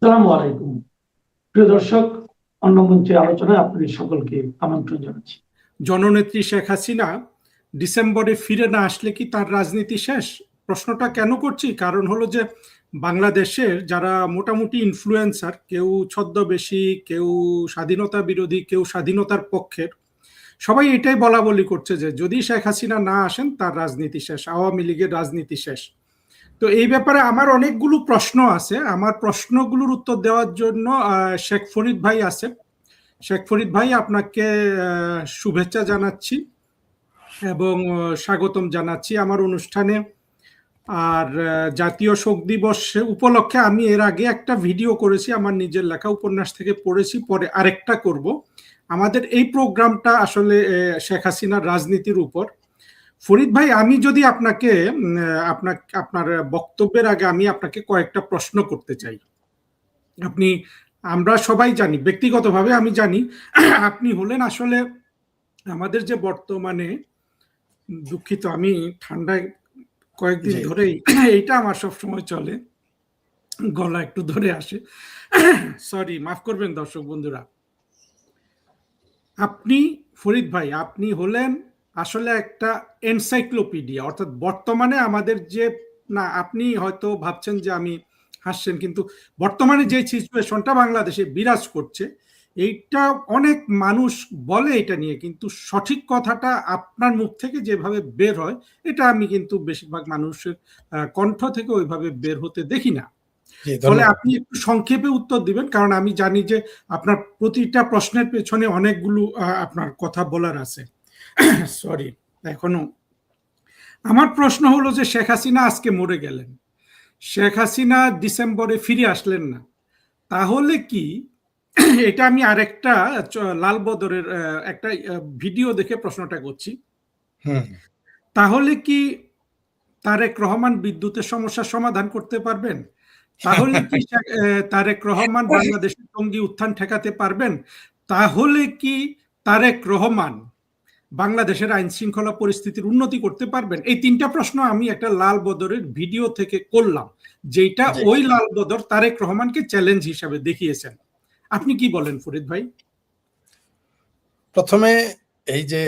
আসসালামু আলাইকুম প্রিয় দর্শক, অন্য মঞ্চের আলোচনায় আপনাদের সকলকে আমন্ত্রণ জানাচ্ছি। জননেত্রী শেখ হাসিনা ডিসেম্বরে ফিরে না আসলে কি তার রাজনীতি শেষ? প্রশ্নটা কেন করছি, কারণ হলো যে বাংলাদেশের যারা মোটামুটি ইনফ্লুয়েন্সার, কেউ ছদ্মবেশী, কেউ স্বাধীনতা বিরোধী, কেউ স্বাধীনতার পক্ষের, সবাই এটাই বলা বলি করছে যে যদি শেখ হাসিনা না আসেন তার রাজনীতি শেষ, আওয়ামী লীগের রাজনীতি শেষ। তো এই ব্যাপারে আমার অনেকগুলো প্রশ্ন আছে। আমার প্রশ্নগুলোর উত্তর দেওয়ার জন্য শেখ ফরিদ ভাই আছে। শেখ ফরিদ ভাই, আপনাকে শুভেচ্ছা জানাচ্ছি এবং স্বাগতম জানাচ্ছি আমার অনুষ্ঠানে। আর জাতীয় শোক দিবস উপলক্ষে আমি এর আগে একটা ভিডিও করেছি, আমার নিজের লেখা উপন্যাস থেকে পড়েছি, পরে আরেকটা করব। আমাদের এই প্রোগ্রামটা আসলে শেখ হাসিনার রাজনীতির উপর। ফরিদ ভাই, আমি যদি আপনাকে আপনার বক্তব্যের আগে আমি আপনাকে কয়েকটা প্রশ্ন করতে চাই। আমরা সবাই জানি, ব্যক্তিগতভাবে আমি জানি, আপনি হলেন আসলে আমাদের যে বর্তমানে, দুঃখিত আমি ঠান্ডায় কয়েকদিন ধরেই এইটা আমার সব সময় চলে, গলা একটু ধরে আসে, সরি, মাফ করবেন দর্শক বন্ধুরা। আপনি ফরিদ ভাই, আপনি হলেন আসলে একটা এনসাইক্লোপিডিয়া, অর্থাৎ বর্তমানে আমাদের যে, না আপনি হয়তো ভাবছেন যে আমি হাসছেন, কিন্তু বর্তমানে যে সিচুয়েশনটা বাংলাদেশে বিরাজ করছে, এইটা অনেক মানুষ বলে এটা নিয়ে, কিন্তু সঠিক কথাটা আপনার মুখ থেকে যেভাবে বের হয়, এটা আমি কিন্তু বেশিরভাগ মানুষের কণ্ঠ থেকে ওইভাবে বের হতে দেখি না। ফলে আপনি একটু সংক্ষেপে উত্তর দিবেন, কারণ আমি জানি যে আপনার প্রতিটা প্রশ্নের পেছনে অনেকগুলো আপনার কথা বলার আছে। সরি, এখনো আমার প্রশ্ন হলো যে শেখ হাসিনা আজকে মরে গেলেন, শেখ হাসিনা ডিসেম্বরে ফিরে আসলেন না, তাহলে কি, এটা আমি আরেকটা লাল বদরের একটা ভিডিও দেখে প্রশ্নটা করছি, তাহলে কি তারেক রহমান বিদ্যুতের সমস্যার সমাধান করতে পারবেন? তাহলে কি তারেক রহমান বাংলাদেশের জঙ্গি উত্থান ঠেকাতে পারবেন? তাহলে কি তারেক রহমান বাংলাদেশের আইন শৃঙ্খলা পরিস্থিতির উন্নতি করতে পারবেন? এই তিনটা প্রশ্ন আমি একটা লাল বদরের ভিডিও থেকে করলাম, যেটা ওই লাল বদর তারেক রহমানকে চ্যালেঞ্জ হিসাবে দেখিয়েছেন। আপনি কি বলেন ফরিদ ভাই? প্রথমে এই যে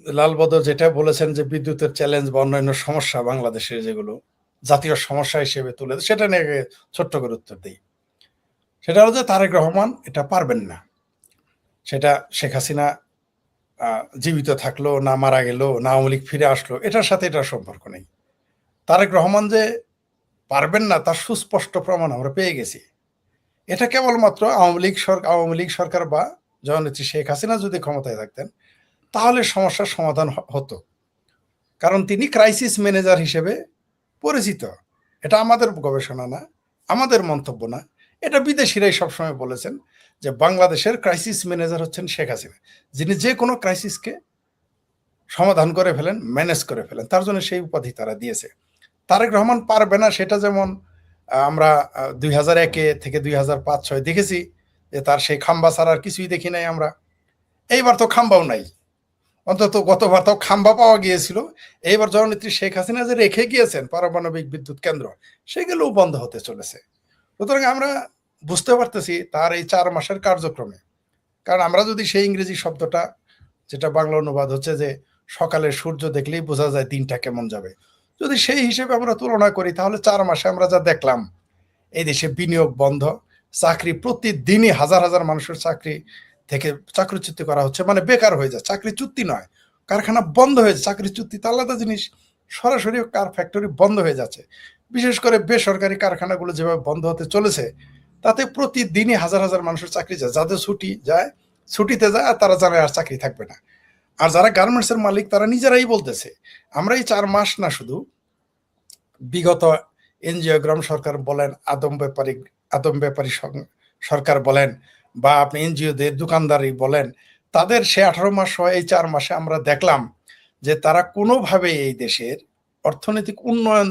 লাল বদর যেটা বলেছেন যে বিদ্যুতের চ্যালেঞ্জ বা অন্যান্য সমস্যা বাংলাদেশের যেগুলো জাতীয় সমস্যা হিসেবে তুলে, সেটা নিয়ে ছোট্ট করে উত্তর দিই। সেটা হলো যে তারেক রহমান এটা পারবেন না। সেটা শেখ হাসিনা জীবিত থাকলো, না মারা গেল, না আওয়ামী লীগ ফিরে আসলো, এটার সাথে এটার সম্পর্ক নেই। তারেক রহমান যে পারবেন না তার সুস্পষ্ট প্রমাণ আমরা পেয়ে গেছি। এটা কেবলমাত্র আওয়ামী লীগ সরকার বা জননেত্রী শেখ হাসিনা যদি ক্ষমতায় থাকতেন তাহলে সমস্যার সমাধান হতো, কারণ তিনি ক্রাইসিস ম্যানেজার হিসেবে পরিচিত। এটা আমাদের গবেষণা না, আমাদের মন্তব্য না, এটা বিদেশিরাই সবসময় বলেছেন যে বাংলাদেশের ক্রাইসিস ম্যানেজার হচ্ছেন শেখ হাসিনা, যিনি যে কোনো ক্রাইসিসকে সমাধান করে ফেলেন, ম্যানেজ করে ফেলেন, তার জন্য সেই উপাধি তারা দিয়েছে। তারেক রহমান পারবে না সেটা যেমন আমরা 2001 থেকে 2005-06 দেখেছি যে তার সেই খাম্বা ছাড়া আর কিছুই দেখি নাই আমরা। এইবার তো খাম্বাও নাই, অন্তত গতবার তো খাম্বা পাওয়া গিয়েছিল। এইবার জননেত্রী শেখ হাসিনা যে রেখে গিয়েছেন পারমাণবিক বিদ্যুৎ কেন্দ্র, সেগুলোও বন্ধ হতে চলেছে। সুতরাং আমরা বুঝতে পারতেছি তার এই 4 মাসের কার্যক্রমে, কারণ আমরা যদি সেই ইংরেজি শব্দটা, যেটা বাংলা অনুবাদ হচ্ছে যে সকালে সূর্য দেখলেই বোঝা যায় দিনটা কেমন যাবে, যদি সেই হিসেবে আমরা তুলনা করি, তাহলে 4 মাসে আমরা যা দেখলাম, এই দেশে বিনিয়োগ বন্ধ, চাকরি প্রতিদিনই হাজার হাজার মানুষের চাকরি থেকে চাকরিচ্যুত করা হচ্ছে, মানে বেকার হয়ে যায়, চাকরিচ্যুতি নয়, কারখানা বন্ধ হয়ে যায়। চাকরিচ্যুতি তো আলাদা জিনিস, সরাসরি কার ফ্যাক্টরি বন্ধ হয়ে যাচ্ছে। বিশেষ করে বেসরকারি কারখানাগুলো যেভাবে বন্ধ হতে চলেছে, তাতে প্রতিদিনই হাজার হাজার মানুষের চাকরি যায়, যাদের ছুটিতে যায় আর তারা জানে আর চাকরি থাকবে না। আর যারা গার্মেন্টসের মালিক তারা নিজেরাই বলতেছে, আমরা এই 4 মাস না, শুধু বিগত এনজিওগ্রাম সরকার বলেন, আদম ব্যাপারী সরকার বলেন, বা আপনি এনজিওদের দোকানদারি বলেন, তাদের সে 18 মাস হয়, এই 4 মাসে আমরা দেখলাম যে তারা কোনোভাবে এই দেশের অর্থনৈতিক উন্নয়ন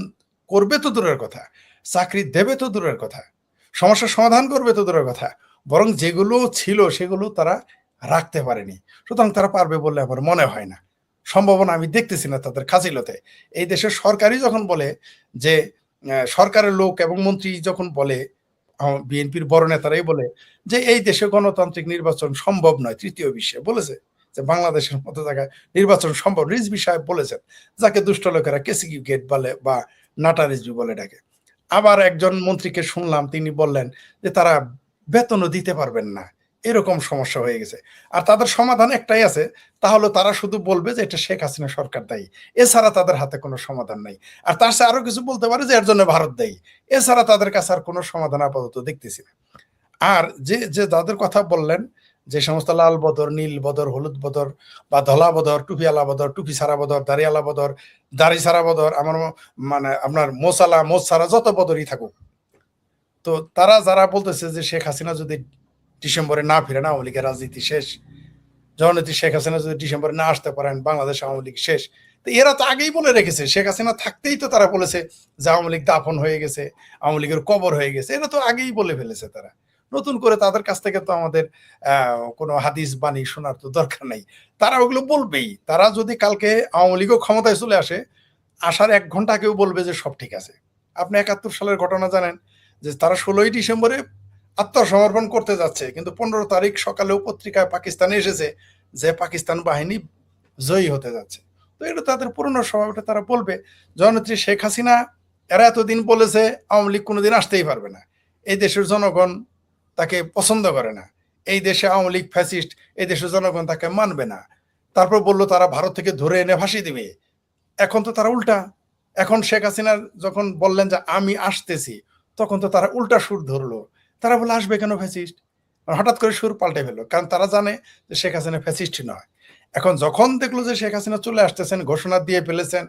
করবে তো দূরের কথা, চাকরি দেবে তো দূরের কথা, সমস্যার সমাধান করবে তো দূরের কথা, বরং যেগুলো ছিল সেগুলো তারা রাখতে পারেনি। সুতরাং তারা পারবে বলে আমার মনে হয় না, সম্ভাবনা আমি দেখতেছি না তাদের খাজিলতে। এই দেশের সরকারই যখন বলে যে সরকারের লোক এবং মন্ত্রী যখন বলে বিএনপির বড় নেতারাই বলে যে এই দেশে গণতান্ত্রিক নির্বাচন সম্ভব নয়, তৃতীয় বিশ্বে বলেছে যে বাংলাদেশের মতো জায়গায় নির্বাচন সম্ভব। রিজভী সাহেব বলেছেন, যাকে দুষ্ট লোকেরা কেসিকি গেট বলে বা নাটা রিজভী বলে ডাকে। আবার একজন মন্ত্রীকে শুনলাম, তিনি বললেন যে তারা বেতনও দিতে পারবেন না, এরকম সমস্যা হয়ে গেছে। আর তাদের সমাধান একটাই আছে, তাহলে তারা শুধু বলবে যে এটা শেখ হাসিনা সরকার দায়ী, এছাড়া তাদের হাতে কোনো সমাধান নাই। আর তার সাথে আরো কিছু বলতে পারে যে এর জন্য ভারত দায়ী, এছাড়া তাদের কাছে আর কোনো সমাধান আপাতত দেখতেছি না। আর যে যে যাদের কথা বললেন, যে সমস্ত লাল বদর, নীল বদর, হলুদ বদর বা ধলা বদর, টুপিওয়ালা বদর, টুপি সারা বদর, দাড়িওয়ালা বদর, দাড়ি সারা বদর, আমার মানে আপনার মোসালা মোজ সারা যত বদরই থাকুক, তো তারা যারা বলতেছে যে শেখ হাসিনা যদি ডিসেম্বরে না ফিরে, আওয়ামী লীগের রাজনীতি শেষ, জননেত্রী শেখ হাসিনা যদি ডিসেম্বরে না আসতে পারেন, বাংলাদেশ আওয়ামী লীগ শেষ। তো এরা তো আগেই বলে রেখেছে, শেখ হাসিনা থাকতেই তো তারা বলেছে যে আওয়ামী লীগ দাফন হয়ে গেছে, আওয়ামী লীগের কবর হয়ে গেছে, এটা তো আগেই বলে ফেলেছে তারা। নতুন করে তাদের কাছ থেকে তো আমাদের কোনো হাদিস বাণী শোনার তো দরকার নেই, তারা ওগুলো বলবেই। তারা যদি কালকে আওয়ামী লীগও ক্ষমতায় চলে আসে, আসার 1 ঘন্টা আগেও বলবে যে সব ঠিক আছে। আপনি 71 সালের ঘটনা জানেন যে তারা 16ই ডিসেম্বরে আত্মসমর্পণ করতে যাচ্ছে, কিন্তু 15 তারিখ সকালেও পত্রিকায় পাকিস্তানে এসেছে যে পাকিস্তান বাহিনী জয়ী হতে যাচ্ছে। তো এটা তাদের পুরনো স্বভাবটা, তারা বলবে। জননেত্রী শেখ হাসিনা এরা এতদিন বলেছে আওয়ামী লীগ কোনোদিন আসতেই পারবে না, এই দেশের জনগণ তাকে পছন্দ করে না, এই দেশে আওয়ামী লীগ ফ্যাসিস্ট, এই দেশের জনগণ তাকে মানবে না। তারপর বললো তারা ভারত থেকে ধরে এনে ফাঁসি দিবে। এখন তো তারা উল্টা, এখন শেখ হাসিনার যখন বললেন যে আমি আসতেছি, তখন তো তারা উল্টা সুর ধরলো। তারা বলে আসবে কেন ফ্যাসিস্ট, হঠাৎ করে সুর পাল্টে ফেললো, কারণ তারা জানে যে শেখ হাসিনা ফ্যাসিস্ট নয়। এখন যখন দেখলো যে শেখ হাসিনা চলে আসতেছেন, ঘোষণা দিয়ে ফেলেছেন,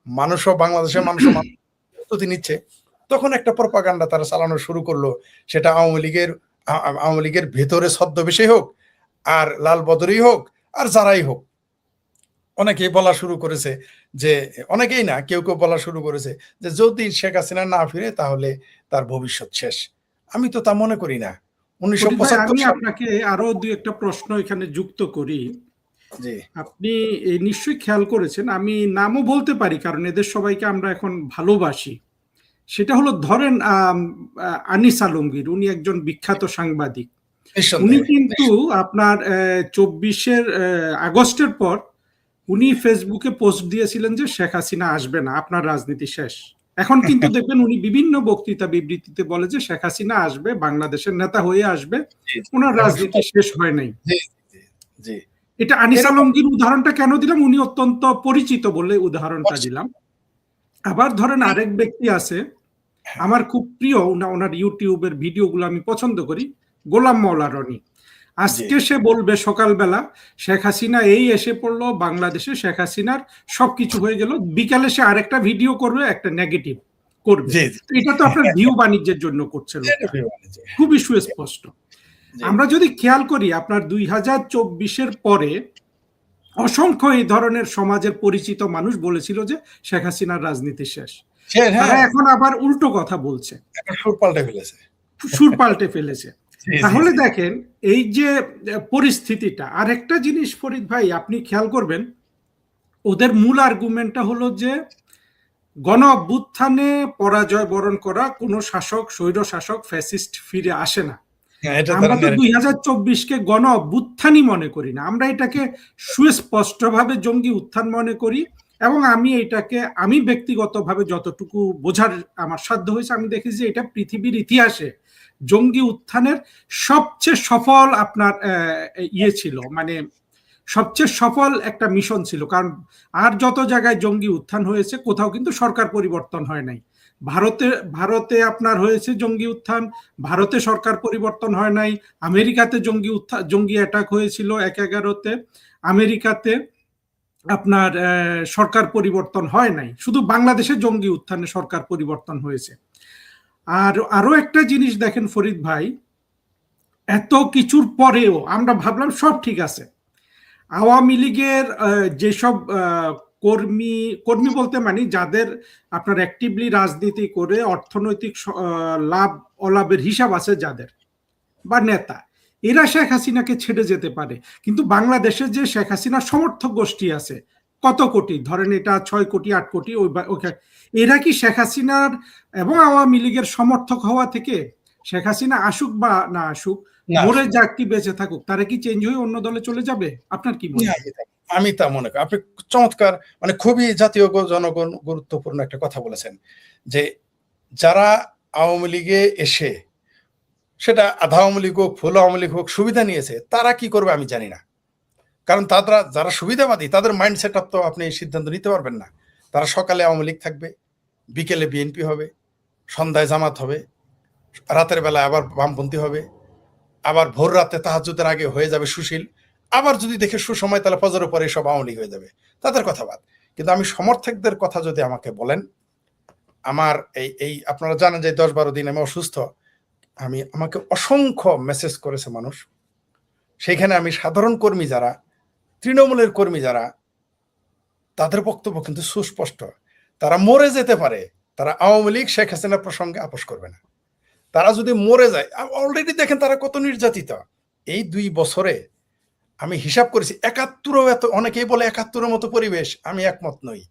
মানুষও বাংলাদেশের মানুষও প্রস্তুতি নিচ্ছে, তখন একটা প্রপাগান্ডা তারা চালানো শুরু করলো। সেটা আওয়ামী লীগের ভেতরে ছদ্মবেশী হোক, আর লাল বদরই হোক, আর যারাই হোক। অনেকেই বলা শুরু করেছে যে, অনেকেই না, কেউ কেউ বলা শুরু করেছে যে যদি শেখ হাসিনা না ফিরে তাহলে তার ভবিষ্যৎ শেষ। আমি তো তা মনে করি না। 1975 আমি আপনাকে আরো 2-একটা প্রশ্ন এখানে যুক্ত করি। জি, আপনি নিশ্চয়ই খেয়াল করেছেন, আমি নামও বলতে পারি কারণ এদের সবাইকে আমরা এখন ভালোবাসি। সেটা হলো ধরেন আনিস আলমগীর, উনি একজন বিখ্যাত সাংবাদিক। উনি কিন্তু আপনার 24 আগস্টের পর উনি ফেসবুকে পোস্ট দিয়েছিলেন যে শেখ হাসিনা আসবে না, আপনার রাজনীতি শেষ। এখন কিন্তু দেখবেন উনি বিভিন্ন বক্তৃতা বিবৃতিতে বলে যে শেখ হাসিনা আসবে, বাংলাদেশের নেতা হয়ে আসবে, ওনার রাজনীতি শেষ হয় নাই। এটা আনিস আলমগীর উদাহরণটা কেন দিলাম, উনি অত্যন্ত পরিচিত বলে উদাহরণটা দিলাম। আবার ধরেন আরেক ব্যক্তি আছে, আমার খুব প্রিয়, ওনার ইউটিউবের ভিডিওগুলো আমি পছন্দ করি, গোলাম মাওলা রনি। আজকে সে বলবে সকালবেলা শেখ হাসিনা এই এসে পড়লো বাংলাদেশে, শেখ হাসিনার সবকিছু হয়ে গেল, বিকালে সে আরেকটা ভিডিও করবে, একটা নেগেটিভ করবে। এটা তো আপনার ভিউ বাণিজ্যের জন্য করছে, খুবই সুস্পষ্ট। আমরা যদি খেয়াল করি, আপনার 2024-এর পরে অসংখ্য এই ধরনের সমাজের পরিচিত মানুষ বলেছিল যে শেখ হাসিনার রাজনীতি শেষ। তারা এখন আবার উল্টো কথা বলছে, সুর পাল্টে ফেলেছে। তাহলে দেখেন এই যে পরিস্থিতিটা। আরেকটা জিনিস ফরিদ ভাই আপনি খেয়াল করবেন, ওদের মূল আর্গুমেন্টটা হলো যে গণ অভ্যুত্থানে পরাজয় বরণ করা কোনো শাসক, স্বৈর শাসক, ফ্যাসিস্ট ফিরে আসে না। আমরা তো 2024-কে গণ অভ্যুত্থানই মনে করি না, আমরা এটাকে সুস্পষ্টভাবে জঙ্গি উত্থান মনে করি। এবং আমি ব্যক্তিগতভাবে যতটুকু বোঝার আমার সাধ্য হয়েছে, আমি দেখেছি এটা পৃথিবীর ইতিহাসে জঙ্গি উত্থানের সবচেয়ে সফল আপনার ছিল, মানে সবচেয়ে সফল একটা মিশন ছিল। কারণ আর যত জায়গায় জঙ্গি উত্থান হয়েছে, কোথাও কিন্তু সরকার পরিবর্তন হয় নাই। ভারতে আপনার হয়েছে জঙ্গি উত্থান, ভারতে সরকার পরিবর্তন হয় নাই। আমেরিকাতে জঙ্গি অ্যাটাক হয়েছিল 11-তে, আমেরিকাতে আপনার সরকার পরিবর্তন হয় নাই। শুধু বাংলাদেশে জঙ্গি উত্থানে সরকার পরিবর্তন হয়েছে। আর আরো একটা জিনিস দেখেন ফরিদ ভাই, এত কিছুর পরেও আমরা ভাবলাম সব ঠিক আছে, আওয়ামী লীগের যেসব কর্মী বলতে মানে যাদের আপনার অ্যাক্টিভলি রাজনীতি করে অর্থনৈতিক লাভ অলাভের হিসাব আছে যাদের, বা নেতা, এরা শেখ হাসিনাকে ছেড়ে যেতে পারে। কিন্তু বাংলাদেশে যে শেখ হাসিনার সমর্থক গোষ্ঠী আছে কত কোটি, ধরেন এটা 6 কোটি 8 কোটি, এরা কি শেখ হাসিনার এবং আওয়ামী লীগের সমর্থক হওয়া থেকে শেখ হাসিনা আসুক বা না আসুক, না, মরে যাক কি বেঁচে থাকুক, তারা কি চেঞ্জ হয়ে অন্য দলে চলে যাবে? আপনার কি মনে হয়? আমি তা মনে করি। আপনি চমৎকার, মানে খুবই জাতীয় জনগণ গুরুত্বপূর্ণ একটা কথা বলেছেন, যে যারা আওয়ামী লীগে এসে, সেটা আধা আওয়ামী লীগ হোক, ফুল আওয়ামী লীগ হোক, সুবিধা নিয়েছে, তারা কি করবে আমি জানি না। কারণ তারা যারা সুবিধাবাদী, তাদের মাইন্ড সেট আপ তো আপনি সিদ্ধান্ত নিতে পারবেন না। তারা সকালে আওয়ামী লীগ থাকবে, বিকেলে বিএনপি হবে, সন্ধ্যায় জামাত হবে, রাতের বেলা আবার বামপন্থী হবে, আবার ভোর রাতে তাহাজ্জুদের আগে হয়ে যাবে সুশীল, আবার যদি দেখে সুসময় তাহলে ফজরের পরে সব আওয়ামী লীগ হয়ে যাবে। তাদের কথা বাদ, কিন্তু আমি সমর্থকদের কথা যদি আমাকে বলেন, আমার এই আপনারা জানেন যে 10-12 দিন আমি অসুস্থ, আমাকে অসংখ্য মেসেজ করেছে মানুষ। সেইখানে আমি সাধারণ কর্মী যারা, তৃণমূলের কর্মী যারা, তাদের বক্তব্য কিন্তু সুস্পষ্ট। তারা মরে যেতে পারে, তারা আওয়ামী লীগ শেখ হাসিনা প্রসঙ্গে আপোষ করবে না। তারা যদি মরে যায়, অলরেডি দেখেন তারা কত নির্যাতিত। এই 2 বছরে আমি হিসাব করেছি, 71ও এত, অনেকেই বলে 71-এর মতো পরিবেশ, আমি একমত নই।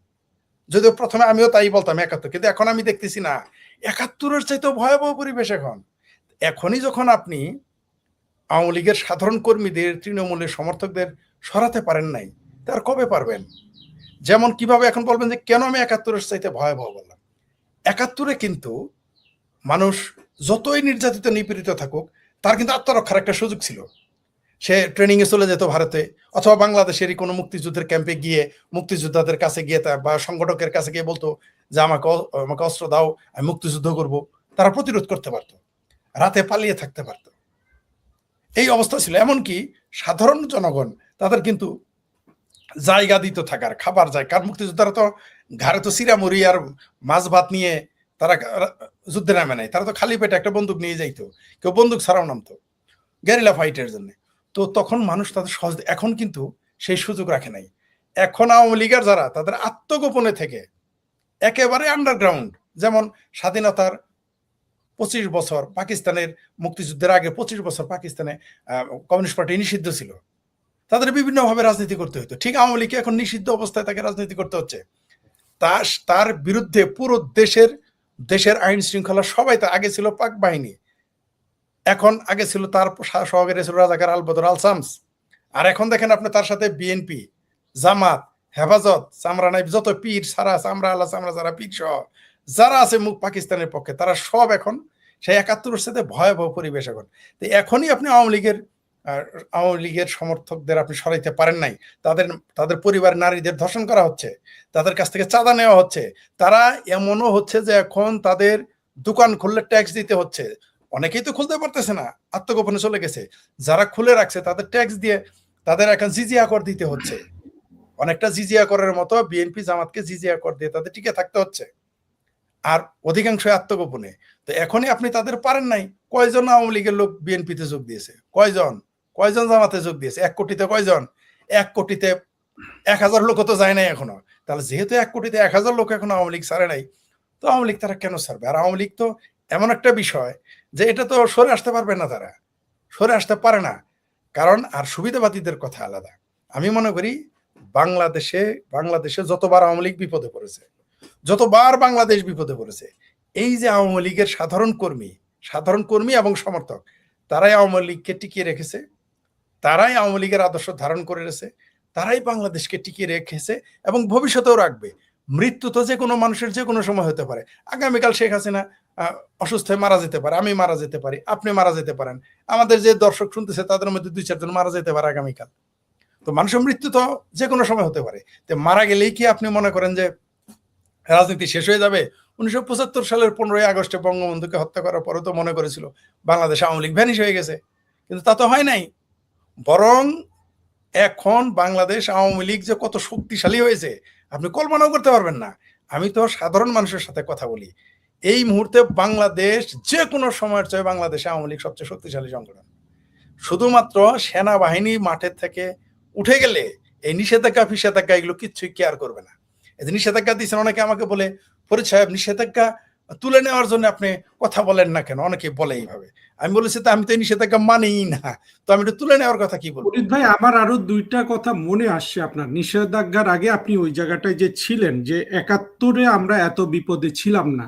যদিও প্রথমে আমিও তাই বলতাম 71, কিন্তু এখন আমি দেখতেছি না, 71-এর চাইতেও ভয়াবহ পরিবেশ এখন। এখনই যখন আপনি আওয়ামী লীগের সাধারণ কর্মীদের, তৃণমূলের সমর্থকদের সরাতে পারেন নাই, তার কবে পারবেন? যেমন কিভাবে এখন বলবেন যে কেন আমি 71-এর চাইতে ভয়াবহ বললাম? 71-এ কিন্তু মানুষ যতই নির্যাতিত নিপীড়িত থাকুক, তার কিন্তু আত্মরক্ষার একটা সুযোগ ছিল। সে ট্রেনিং এ চলে যেত ভারতে, অথবা বাংলাদেশেরই কোনো মুক্তিযুদ্ধের ক্যাম্পে গিয়ে মুক্তিযোদ্ধাদের কাছে গিয়ে বা সংগঠকের কাছে গিয়ে বলতো যে আমাকে অস্ত্র দাও, আমি মুক্তিযুদ্ধ করব। তারা প্রতিরোধ করতে পারত, রাতে পালিয়ে থাকতে পারত। এই অবস্থা ছিল। এমনকি সাধারণ জনগণ তাদের কিন্তু জায়গা দিত থাকার, খাবার যায়। কারণ মুক্তিযোদ্ধারা তো ঘাড়ে তো সিরামুড়ি আর মাছ ভাত নিয়ে তারা যুদ্ধে নামে নাই, তারা তো খালি পেটে একটা বন্দুক নিয়ে যাইতো, কেউ বন্দুক ছাড়াও নামতো গেরিলা ফাইটের জন্য। তো তখন মানুষ তাদের সহজ, এখন কিন্তু সেই সুযোগ রাখে নাই। এখন আওয়ামী লীগের যারা, তাদের আত্মগোপনে থেকে একেবারে আন্ডারগ্রাউন্ড, যেমন স্বাধীনতার 25 বছর, পাকিস্তানের মুক্তিযুদ্ধের আগে 25 বছর পাকিস্তানে কমিউনিস্ট পার্টি নিষিদ্ধ ছিল, তাদের বিভিন্নভাবে রাজনীতি করতে হতো। ঠিক আওয়ামী লীগকে এখন নিষিদ্ধ অবস্থায় তাকে রাজনীতি করতে হচ্ছে। তার বিরুদ্ধে পুরো দেশের আইন শৃঙ্খলা সবাই, তো আগে ছিল পাক বাহিনী, এখন আগে ছিল তার সহকারী ছিল রাজাকার আল বদর আল শামস, আর এখন দেখেন আপনি তার সাথে বিএনপি, জামাত, হেফাজত, চামরা নাইব, যত পীর সারা, চামরা আল্লাহ চামরা যারা পীর সহ যারা আছে পাকিস্তানের পক্ষে, তারা সব এখন সেই 71-এর সাথে ভয়াবহ পরিবেশ এখন। তো এখনই আপনি আওয়ামী লীগের সমর্থকদের আপনি সরাইতে পারেন নাই। তাদের পরিবার নারীদের ধর্ষণ করা হচ্ছে, তাদের কাছ থেকে চাঁদা নেওয়া হচ্ছে, তারা এমনও হচ্ছে যে এখন তাদের দোকান খুললে ট্যাক্স দিতে হচ্ছে। অনেকেই তো খুলতে পারতেছে না, আত্মগোপনে চলে গেছে। যারা খুলে রাখছে তাদের ট্যাক্স দিয়ে তাদের এখন জিজিয়া কর দিতে হচ্ছে। অনেকটা জিজিয়া করের মতো বিএনপি জামাতকে জিজিয়া কর দিয়ে তাদের টিকে থাকতে হচ্ছে, আর অধিকাংশ আত্মগোপনে। তো এখনই আপনি তাদের পারেন নাই। কয়জন আওয়ামী লীগের লোক বিএনপিতে যোগ দিয়েছে? কয়জন জামাতে যোগ দিয়েছে? 1 কোটিতে কয়জন? 1 কোটিতে 1000 লোক তো যায় নাই এখনো। তাহলে যেহেতু 1 কোটিতে 1000 লোক এখন আওয়ামী লীগ ছাড়ে নাই, তো আওয়ামী লীগ তারা কেন ছাড়বে? আর আওয়ামী লীগ তো এমন একটা বিষয় যে এটা তো সরে আসতে পারবে না, তারা সরে আসতে পারে না। কারণ আর সুবিধাবাদীদের কথা আলাদা। আমি মনে করি বাংলাদেশে যতবার আওয়ামী লীগ বিপদে পড়েছে, যতবার বাংলাদেশ বিপদে পড়েছে, এই যে আওয়ামী লীগের সাধারণ কর্মী এবং সমর্থক, তারাই আওয়ামী লীগকে টিকিয়ে রেখেছে, তারাই আওয়ামী লীগের আদর্শ ধারণ করে রেখেছে, তারাই বাংলাদেশকে টিকিয়ে রেখেছে এবং ভবিষ্যতেও রাখবে। মৃত্যু তো যে কোনো মানুষের যে কোনো সময় হতে পারে। আগামীকাল শেখ হাসিনা অসুস্থ হয়ে মারা যেতে পারে, আমি মারা যেতে পারি, আপনি মারা যেতে পারেন, আমাদের যে দর্শক শুনতেছে তাদের মধ্যে 2-4 জন মারা যেতে পারে আগামীকাল। তো মানুষের মৃত্যু তো যে কোনো সময় হতে পারে। তো মারা গেলেই কি আপনি মনে করেন যে রাজনীতি শেষ হয়ে যাবে? 1975 সালের 15ই আগস্টে বঙ্গবন্ধুকে হত্যা করার পরে তো মনে করেছিল বাংলাদেশ আওয়ামী লীগ ভ্যানিশ হয়ে গেছে, কিন্তু তা তো হয় নাই। বরং এখন বাংলাদেশ আওয়ামী লীগ যে কত শক্তিশালী হয়েছে আপনি কল্পনাও করতে পারবেন না। আমি তো সাধারণ মানুষের সাথে কথা বলি, এই মুহূর্তে বাংলাদেশ যে কোনো সময়ের চেয়ে বাংলাদেশে আওয়ামী লীগ সবচেয়ে শক্তিশালী সংগঠন। শুধুমাত্র সেনাবাহিনী মাঠের থেকে উঠে গেলে এই নিষেধাজ্ঞা এগুলো কিচ্ছুই কেয়ার করবে না। এই যে নিষেধাজ্ঞা দিচ্ছেন, অনেকে আমাকে বলে, ফরিদ সাহেব নিষেধাজ্ঞা তুলে নেওয়ার জন্য আপনি কথা বলেন না কেন? অনেকে বলে এইভাবে। আমি বলেছি তো আমি তো এই নিষেধাজ্ঞা মানিই না, তো আমি তুলে নেওয়ার কথা কি বলবো? ফরিদ ভাই, আমার আরো 2টা কথা মনে আসছে। আপনার নিষেধাজ্ঞার আগে আপনি ওই জায়গাটায় যে ছিলেন, যে 71-এ আমরা এত বিপদে ছিলাম না,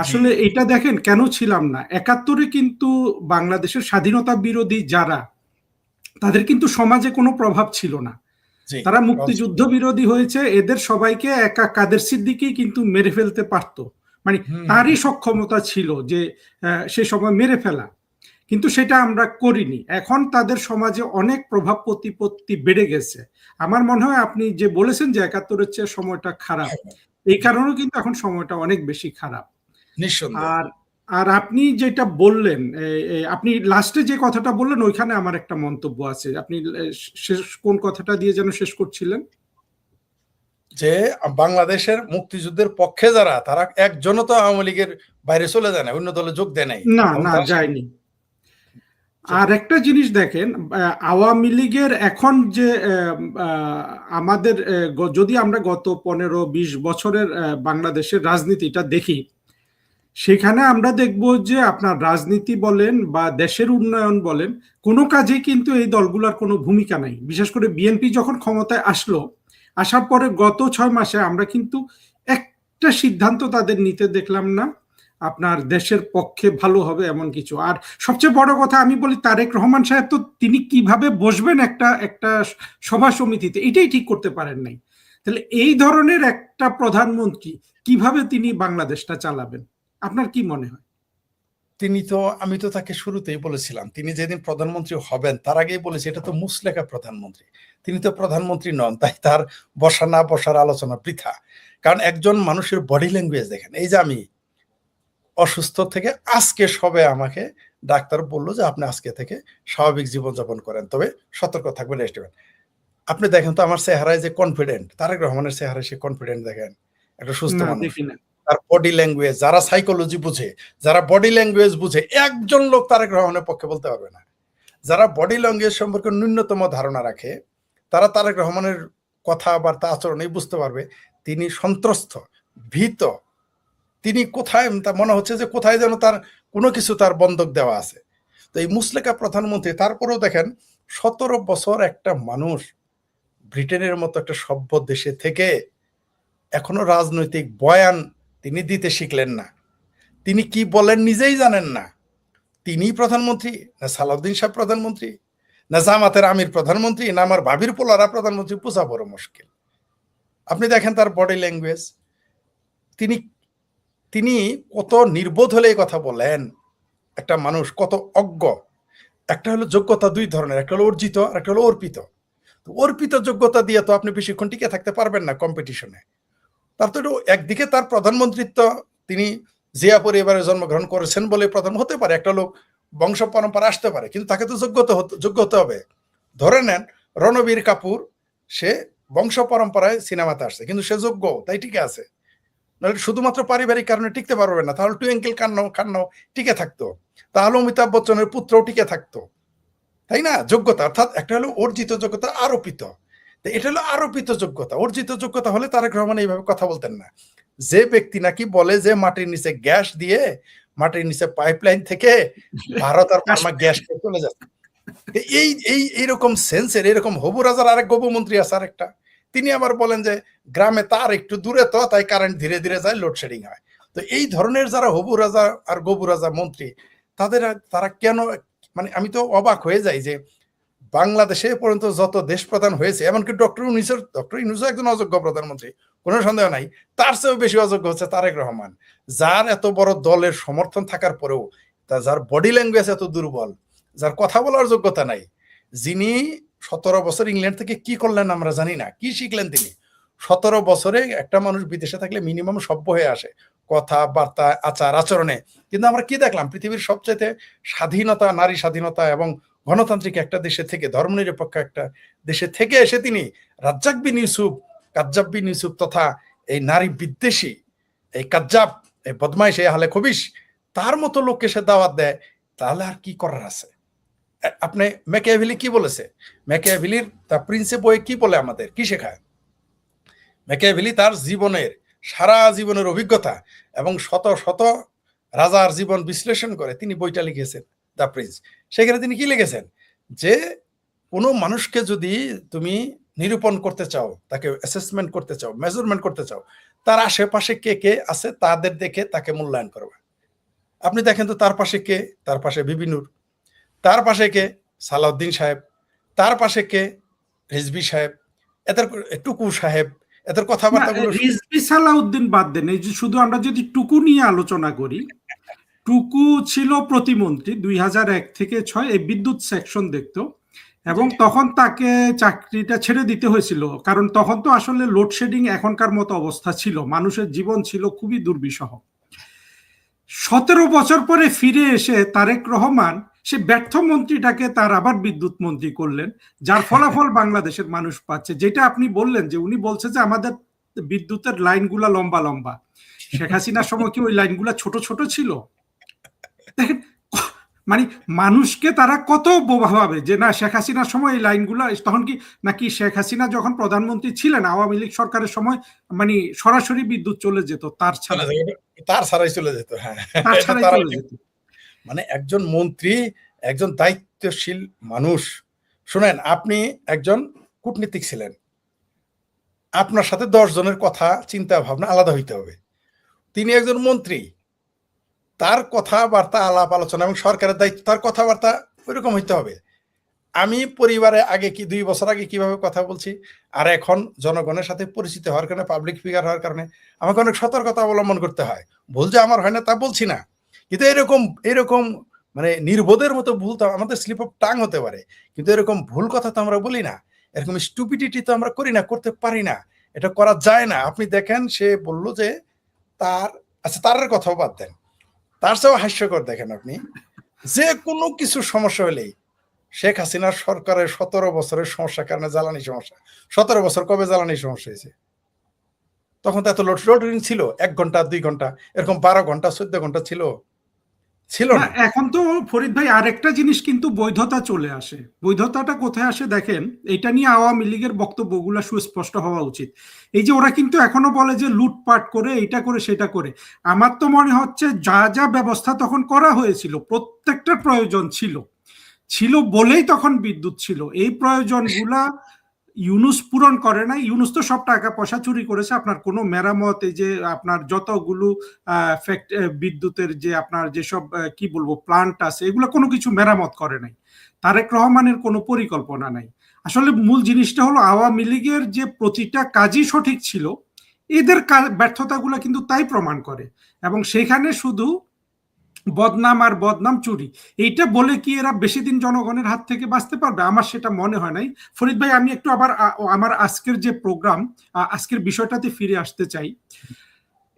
আসলে এটা দেখেন কেন ছিলাম না, 71-এ কিন্তু বাংলাদেশের স্বাধীনতা বিরোধী যারা, তাদের কিন্তু সমাজে কোনো প্রভাব ছিল না, জি, তারা মুক্তিযুদ্ধ বিরোধী হয়েছে, এদের সবাইকে একা কাদের সিদ্দিকী কিন্তু মেরে ফেলতে পারতো, মানে তারই সক্ষমতা ছিল যে সে সময় মেরে ফেলা, কিন্তু সেটা আমরা করিনি। এখন তাদের সমাজে অনেক প্রভাব প্রতিপত্তি বেড়ে গেছে। আমার মনে হয় আপনি যে বলেছেন যে 71-এর চেয়ে সময়টা খারাপ, এই কারণেও কিন্তু এখন সময়টা অনেক বেশি খারাপ। নিঃসন্দেহে। আর আর আপনি যেটা বললেন, আপনি লাস্টে যে কথাটা বললেন ওইখানে আমার একটা মন্তব্য আছে। আপনি শেষ কোন কথাটা দিয়ে যেন শেষ করছিলেন? যে বাংলাদেশের মুক্তিযুদ্ধের পক্ষে যারা, তারা একজনও তো আওয়ামী লীগের বাইরে চলে যায় না, অন্য দলে যোগ দেয় নাই, না এবং না, তারা যায়নি। আর একটা জিনিস দেখেন, আওয়ামী লীগের এখন যে আমাদের যদি আমরা গত 15-20 বছরের বাংলাদেশের রাজনীতিটা দেখি, সেখানে আমরা দেখব যে আপনার রাজনীতি বলেন বা দেশের উন্নয়ন বলেন, কোনো কাজে কিন্তু এই দলগুলোর কোনো ভূমিকা নাই। বিশেষ করে বিএনপি যখন ক্ষমতায় আসলো, আসার পরে গত 6 মাসে আমরা কিন্তু একটা সিদ্ধান্ত তাদের নিতে দেখলাম না আপনার দেশের পক্ষে ভালো হবে এমন কিছু। আর সবচেয়ে বড় কথা আমি বলি, তারেক রহমান সাহেব তো তিনি কিভাবে বসবেন একটা একটা সভা সমিতিতে, এটাই ঠিক করতে পারেন নাই। তাহলে এই ধরনের একটা প্রধানমন্ত্রী কিভাবে তিনি বাংলাদেশটা চালাবেন, আপনার কি মনে হয়? তিনি তো, আমি তো তাকে শুরুতেই বলেছিলাম, তিনি যেদিন প্রধানমন্ত্রী হবেন তার আগেই বলেছি এটা তো মুসলেখা প্রধানমন্ত্রী, তিনি তো প্রধানমন্ত্রী নন, তাই তার বসা না বসার আলোচনা বৃথা। কারণ একজন মানুষের বডি ল্যাঙ্গুয়েজ দেখেন, এই যে আমি অসুস্থ থেকে আজকে সবে আমাকে ডাক্তার বললো যে আপনি আজকে থেকে স্বাভাবিক জীবনযাপন করেন, তবে সতর্ক থাকবেন, রেস্ট নেবেন। আপনি দেখেন তো আমার চেহারায় যে কনফিডেন্ট, তারেক রহমানের চেহারায় সে কনফিডেন্ট দেখেন, একটা সুস্থ না, মানুষ। দেখি না। তার বডি ল্যাঙ্গুয়েজ, যারা সাইকোলজি বুঝে, যারা বডি ল্যাঙ্গুয়েজ বুঝে, একজন লোক তারেক রহমানের পক্ষে বলতে পারবে না। যারা বডি ল্যাঙ্গুয়েজ সম্পর্কে ন্যূনতম ধারণা রাখে, তারা তারেক রহমানের কথাবার্তা আচরণেই বুঝতে পারবে তিনি সন্ত্রস্ত, ভীত। তিনি কোথায়, তা মনে হচ্ছে যে কোথায় যেন তার কোনো কিছু তার বন্ধক দেওয়া আছে। তো এই মুসলেকা প্রধানমন্ত্রী, তারপরেও দেখেন 17 বছর একটা মানুষ ব্রিটেনের মতো একটা সভ্য দেশে থেকে এখনো রাজনৈতিক বয়ান তিনি দিতে শিখলেন না। তিনি কি বলেন নিজেই জানেন না। তিনি প্রধানমন্ত্রী, না সালাউদ্দিন সাহেব প্রধানমন্ত্রী, না জামাতের আমির প্রধানমন্ত্রী, না আমার ভাবির পোলারা প্রধানমন্ত্রী, বোঝা বড় মুশকিল। আপনি দেখেন তার বডি ল্যাঙ্গুয়েজ, তিনি তিনি কত নির্বোধ হলে এই কথা বলেন। একটা মানুষ কত অজ্ঞ। একটা হলো যোগ্যতা দুই ধরনের, একটা হলো অর্জিত আর একটা হলো অর্পিত। তো অর্পিত যোগ্যতা দিয়ে তো আপনি বেশিক্ষণ টিকে থাকতে পারবেন না কম্পিটিশনে। তার তো একদিকে তার প্রধানমন্ত্রিত্ব, তিনি জিয়া পরিবারে জন্মগ্রহণ করেছেন বলে প্রধান হতে পারে, একটা লোক বংশ পরম্পরা আসতে পারে, কিন্তু তাকে তো যোগ্য হতে হবে। ধরে নেন রণবীর কাপুর, সে বংশ পরম্পরায় সিনেমাতে আসছে, কিন্তু সে যোগ্য, তাই টিকে আছে। শুধুমাত্র পারিবারিক কারণে টিকতে পারবে না, তাহলে টুইঙ্কেল খান্নাও টিকে থাকতো, তাহলে অমিতাভ বচ্চনের পুত্রও টিকে থাকতো, তাই না? যোগ্যতা, অর্থাৎ একটা হলো অর্জিত যোগ্যতা, আরোপিত। এটা হলো আরোপিত যোগ্যতা। অর্জিত যোগ্যতা হলে তারেক রহমান এইভাবে কথা বলতেন না। যে ব্যক্তি নাকি বলে যে মাটির নিচে গ্যাস দিয়ে, মাটির নিচে পাইপলাইন থেকে ভারত আর বার্মা গ্যাস চলে যাচ্ছে, এইরকম সেন্সের, এরকম হবু রাজার আরেক গোপমন্ত্রী আছে আরেকটা, তিনি আবার বলেন যে গ্রামে তার একটু দূরে, তো তাই কারেন্ট ধীরে ধীরে যায়, লোডশেডিং হয়। তো এই ধরনের যারা হবু রাজা আর গবু রাজা মন্ত্রী, তারা কেন, মানে আমি তো অবাক হয়ে যাই যে বাংলাদেশে পর্যন্ত যত দেশ প্রধান হয়েছে, এমনকি ডক্টর ইউনূসও একজন অযোগ্য প্রধানমন্ত্রী, কোনো সন্দেহ নাই, তার চেয়েও বেশি অযোগ্য হচ্ছে তারেক রহমান, যার এত বড় দলের সমর্থন থাকার পরেও যার বডি ল্যাঙ্গুয়েজ এত দুর্বল, যার কথা বলার যোগ্যতা নাই, যিনি 17 বছর ইংল্যান্ড থেকে কি করলেন আমরা জানি না, কি শিখলেন তিনি। 17 বছরে একটা মানুষ বিদেশে থাকলে মিনিমাম সভ্য হয়ে আসে কথাবার্তা, আচার আচরণে। কিন্তু আমরা কি দেখলাম, পৃথিবীর সবচেয়ে স্বাধীনতা, নারী স্বাধীনতা এবং গণতান্ত্রিক একটা দেশে থেকে, ধর্মনিরপেক্ষ একটা দেশে থেকে এসে তিনি রাজ্জাক বিন ইউসুফ তথা এই নারী বিদ্বেষী, এই কাজ্জাব, এই বদমাইশ, এই হালে খবিশ, তার মতো লোককে সে দাওয়াত দেয়, তাহলে আর কি করার আছে? আপনি ম্যাকিয়াভেলি কি বলেছে? ম্যাকিয়াভেলির দ্য প্রিন্সে বইয়ে কি বলে, আমাদের কি শেখায়? ম্যাকিয়াভেলি তার জীবনের, সারা জীবনের অভিজ্ঞতা এবং শত শত রাজার জীবন বিশ্লেষণ করে তিনি বইটা লিখেছেন, দ্য প্রিন্স। সেখানে তিনি কি লিখেছেন? যে কোনো মানুষকে যদি তুমি নিরূপণ করতে চাও, তাকে অ্যাসেসমেন্ট করতে চাও, মেজারমেন্ট করতে চাও, তার আশেপাশে কে কে আছে তাদের দেখে তাকে মূল্যায়ন করবে। আপনি দেখেন তো তার পাশে কে, তার পাশে বিবি নূর, তার পাশে কে সালাউদ্দিন সাহেব, তার পাশে কে রিজভী সাহেব, এদের টুকু সাহেব, এদের না, কথাবার্তাগুলো রিজভী সালাউদ্দিন বাদ দেন, এই যে শুধু আমরা যদি টুকু নিয়ে আলোচনা করি, টুকু ছিল প্রতিমন্ত্রী 2001 থেকে 6, এই বিদ্যুৎ সেকশন দেখতো, এবং তখন তাকে চাকরিটা ছেড়ে দিতে হয়েছিল, কারণ তখন তো আসলে লোডশেডিং এখনকার মতো অবস্থা ছিল, মানুষের জীবন ছিল খুবই দুর্বিষহ। 17 বছর পরে ফিরে এসে তারেক রহমান সে ব্যর্থ মন্ত্রীটাকে তার আবার বিদ্যুৎ মন্ত্রী করলেন, যার ফলাফল বাংলাদেশের মানুষ পাচ্ছে। যেটা আপনি বললেন যে উনি বলছে যে আমাদের বিদ্যুতের লাইনগুলা লম্বা লম্বা, শেখ হাসিনার সময় কি ওই লাইনগুলা ছোট ছোট ছিল? দেখেন, মানে মানুষকে তারা কত বোবা ভাবে যে না শেখ হাসিনার সময় এই লাইনগুলো, তখন কি নাকি শেখ হাসিনা যখন প্রধানমন্ত্রী ছিলেন আওয়ামী লীগ সরকারের সময় মানে সরাসরি বিদ্যুৎ চলে যেত তার ছাড়া, তার ছাড়াই চলে যেত। হ্যাঁ, তার এটা ছাড়াই তারা চলে যেত। মানে একজন মন্ত্রী, একজন দায়িত্বশীল মানুষ। শুনেন, আপনি একজন কূটনীতিক ছিলেন, আপনার সাথে 10 জনের কথা চিন্তা ভাবনা আলাদা হইতে হবে। তিনি একজন মন্ত্রী, তার কথাবার্তা আলাপ আলোচনা এবং সরকারের দায়িত্ব, তার কথাবার্তা ওইরকম হইতে হবে। আমি পরিবারে আগে 2 বছর আগে কিভাবে কথা বলছি, আর এখন জনগণের সাথে পরিচিত হওয়ার কারণে, পাবলিক ফিগার হওয়ার কারণে আমাকে অনেক সতর্কতা অবলম্বন করতে হয়। ভুল যে আমার হয় না তা বলছি না, কিন্তু এরকম মানে নির্বোধের মতো ভুল তো আমাদের স্লিপ অফ টাং হতে পারে, কিন্তু এরকম ভুল কথা তো আমরা বলি না, এরকম স্টুপিডিটি তো আমরা করি না, করতে পারি না, এটা করা যায় না। আপনি দেখেন, সে বলল যে তার, আচ্ছা তার কথাও বাদ দেন, তার চেয়েও হাস্যকর দেখেন আপনি, যে কোনো কিছু সমস্যা হলেই শেখ হাসিনার সরকারের 17 বছরের সমস্যার কারণে জ্বালানি সমস্যা, 17 বছর কবে জ্বালানি সমস্যা হয়েছে? তখন তো এত লোডিং ছিল 1 ঘন্টা 2 ঘন্টা, এরকম 12 ঘন্টা 14 ঘন্টা ছিল না, না। এখন তো ফরিদ ভাই আরেকটা জিনিস কিন্তু বৈধতা চলে আসে। বৈধতাটা কোথায় আসে দেখেন, এটা নিয়ে আওয়ামী লীগের বক্তব্যগুলো সুস্পষ্ট হওয়া উচিত। এই যে ওরা কিন্তু এখনো বলে যে লুটপাট করে, এটা করে সেটা করে। আমার তো মনে হচ্ছে যা যা ব্যবস্থা তখন করা হয়েছিল প্রত্যেকটার প্রয়োজন ছিল, ছিল বলেই তখন বিদ্যুৎ ছিল। এই প্রয়োজনগুলা ইউনুস পূরণ করে নাই। ইউনুস তো সব টাকা পয়সা চুরি করেছে, আপনার কোনো মেরামত, এই যে আপনার যতগুলো বিদ্যুতের যে আপনার যেসব কি বলবো প্লান্ট আছে, এগুলো কোনো কিছু মেরামত করে নাই। তারেক রহমানের কোনো পরিকল্পনা নাই। আসলে মূল জিনিসটা হলো আওয়ামী লীগের যে প্রতিটা কাজই সঠিক ছিল, এদের ব্যর্থতাগুলো কিন্তু তাই প্রমাণ করে। এবং সেখানে শুধু বদনাম আর বদনাম চুরি, এইটা বলে কি এরা বেশি দিন জনগণের হাত থেকে বাঁচতে পারবে? আমার সেটা মনে হয় নাই। ফরিদ ভাই, আমি একটু আবার আমার আজকের যে প্রোগ্রাম, আজকের বিষয়টাতে ফিরে আসতে চাই।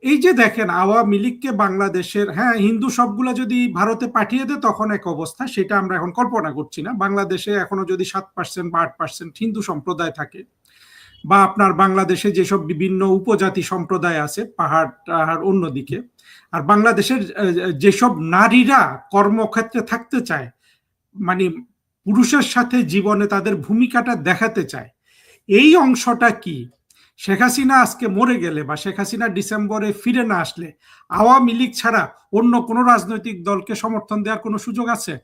এই যে দেখেন আওয়ামী লীগকে বাংলাদেশের, হ্যাঁ হিন্দু সবগুলা যদি ভারতে পাঠিয়ে দেয় তখন এক অবস্থা, সেটা আমরা এখন কল্পনা করছি না। বাংলাদেশে এখনো যদি 7% বা 8% হিন্দু সম্প্রদায় থাকে, বা আপনার বাংলাদেশে যেসব বিভিন্ন উপজাতি সম্প্রদায় আছে পাহাড় টাহাড় অন্যদিকে, আর বাংলাদেশের যেসব নারীরা কর্মক্ষেত্রে থাকতে চায়, মানে পুরুষের সাথে জীবনে তাদের ভূমিকাটা দেখাতে চায়, এই অংশটা কি শেখ হাসিনা আজকে মরে গেলে বা শেখ হাসিনা ডিসেম্বরে ফিরে না আসলে আওয়ামী লীগ ছাড়া অন্য কোনো রাজনৈতিক দলকে সমর্থন দেওয়ার কোনো সুযোগ আছে?